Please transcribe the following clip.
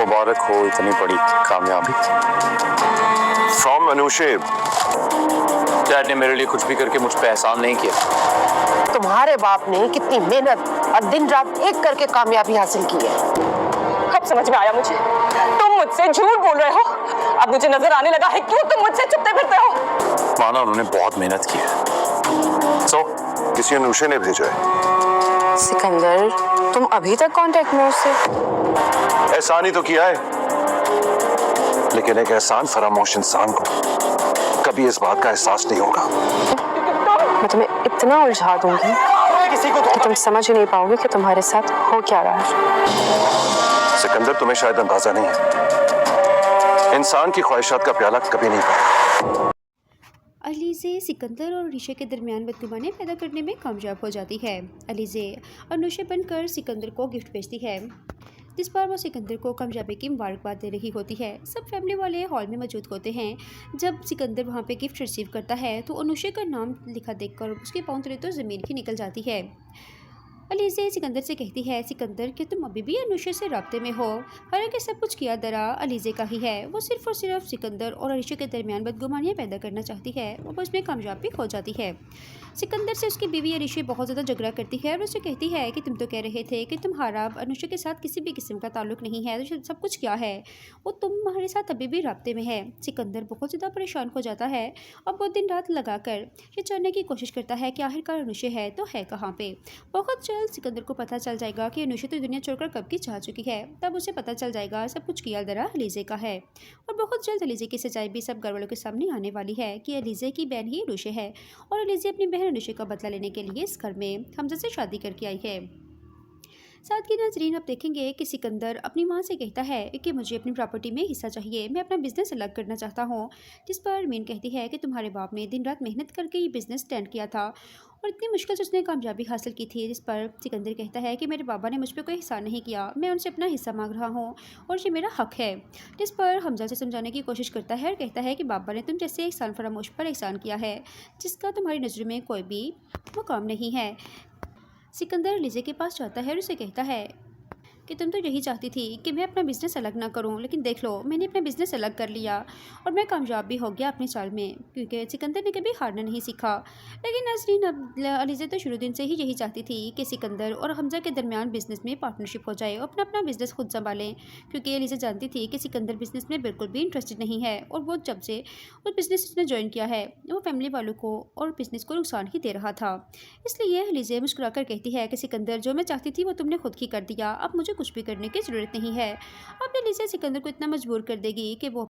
मुबारक हो इतनी बड़ी कामयाबी। फ्रॉम अनुशेब। डैड ने मेरे लिए कुछ भी करके मुझ पे एहसान नहीं किया। तुम्हारे बाप ने कितनी मेहनत और दिन रात एक करके कामयाबी हासिल की है। अब समझ में आया मुझे, तुम मुझसे झूठ बोल रहे हो। अब मुझे नजर आने लगा है क्यों तुम मुझसे छुपते फिरते हो। माना उन्होंने बहुत मेहनत की है। सो किसी अनुशे ने भेजा है। सिकंदर, तुम अभी तक कांटेक्ट में हो उससे? एहसान ही तो किया है, लेकिन एक एहसान फरामोश इंसान को कभी इस बात का एहसास नहीं होगा। मैं तुम्हें इतना उलझा दूंगी कि तुम समझ ही नहीं पाओगे कि तुम्हारे साथ हो क्या रहा है। सिकंदर, तुम्हें शायद अंदाजा नहीं है, इंसान की ख्वाहिशात का प्याला कभी नहीं भरा। अलीज़े सिकंदर और ऋषि के दरमियान बदगुमानी पैदा करने में कामयाब हो जाती है। अलीज़े अनुशे बनकर सिकंदर को गिफ्ट भेजती है, जिस पर वो सिकंदर को कामयाबी की मुबारकबाद दे रही होती है। सब फैमिली वाले हॉल में मौजूद होते हैं। जब सिकंदर वहाँ पे गिफ्ट रिसीव करता है तो अनुशे का नाम लिखा देखकर उसके पाँव तले तो ज़मीन ही निकल जाती है। अलीज़े सिकंदर से कहती है, सिकंदर कि तुम अभी भी अनुशे से राब्ते में हो। हालांकि सब कुछ किया दरा अलीज़े का ही है। वो सिर्फ और सिर्फ सिकंदर और अनुशे के दरमियान बदगुमानियाँ पैदा करना चाहती है। वो उसमें कामयाब भी हो जाती है। सिकंदर से उसकी बीवी अरीशे बहुत ज़्यादा झगड़ा करती है और उससे कहती है कि तुम तो कह रहे थे कि तुम्हारा अनुशे के साथ किसी भी किस्म का ताल्लुक नहीं है, तो सब कुछ क्या है, वो तुम्हारे साथ अभी भी राब्ते में है। सिकंदर बहुत ज़्यादा परेशान हो जाता है और वो दिन रात लगाकर ये जानने की कोशिश करता है कि आखिरकार अनुशे है तो है कहाँ पे। बहुत जल्द सिकंदर को पता चल जाएगा कि अनुशे तो दुनिया छोड़कर कब की जा चुकी है। तब उसे पता चल जाएगा सब कुछ किया दरा अलीज़े का है। और बहुत जल्द अलीज़े की सच्चाई भी सब घर वालों के सामने आने वाली है कि अलीज़े की बहन ही अनुशे है और अलीज़े अपनी बहन अनुशे का बदला लेने के लिए इस घर में हमजा से शादी करके आई है। साथ ही नाजरीन अब देखेंगे कि सिकंदर अपनी माँ से कहता है कि मुझे अपनी प्रॉपर्टी में हिस्सा चाहिए, मैं अपना बिजनेस अलग करना चाहता हूँ। जिस पर मीन कहती है कि तुम्हारे बाप ने दिन रात मेहनत करके ये बिज़नेस स्टैंड किया था और इतनी मुश्किल से उसने कामयाबी हासिल की थी। जिस पर सिकंदर कहता है कि मेरे बाबा ने मुझ पर कोई हिस्सा नहीं किया, मैं उनसे अपना हिस्सा मांग रहा हूँ और ये मेरा हक है। जिस पर हमजा से समझाने की कोशिश करता है और कहता है कि बाबा ने तुम जैसे एहसान फरामोश पर एहसान किया है जिसका तुम्हारी नज़र में कोई भी मुकाम नहीं है। सिकंदर अलीज़े के पास जाता है और उसे कहता है कि तुम तो यही चाहती थी कि मैं अपना बिज़नेस अलग ना करूं, लेकिन देख लो मैंने अपना बिज़नेस अलग कर लिया और मैं कामयाब भी हो गया अपने चाल में, क्योंकि सिकंदर ने कभी हारना नहीं सीखा। लेकिन नसरीन अब अलीज़े तो शुरू दिन से ही यही चाहती थी कि सिकंदर और हमजा के दरमियान बिज़नेस में पार्टनरशिप हो जाए और अपना अपना बिज़नेस खुद संभालें, क्योंकि अलीज़े जानती थी कि सिकंदर बिज़नेस में बिल्कुल भी इंटरेस्टेड नहीं है और वो जब से उस बिज़नेस उसने ज्वाइन किया है वो फैमिली वालों को और बिज़नेस को नुकसान ही दे रहा था। इसलिए अलीज़े मुस्कुरा कर कहती है कि सिकंदर जो मैं चाहती थी वो तुमने खुद ही कर दिया, अब मुझे कुछ भी करने की ज़रूरत नहीं है। अब अलीज़े सिकंदर को इतना मजबूर कर देगी कि वो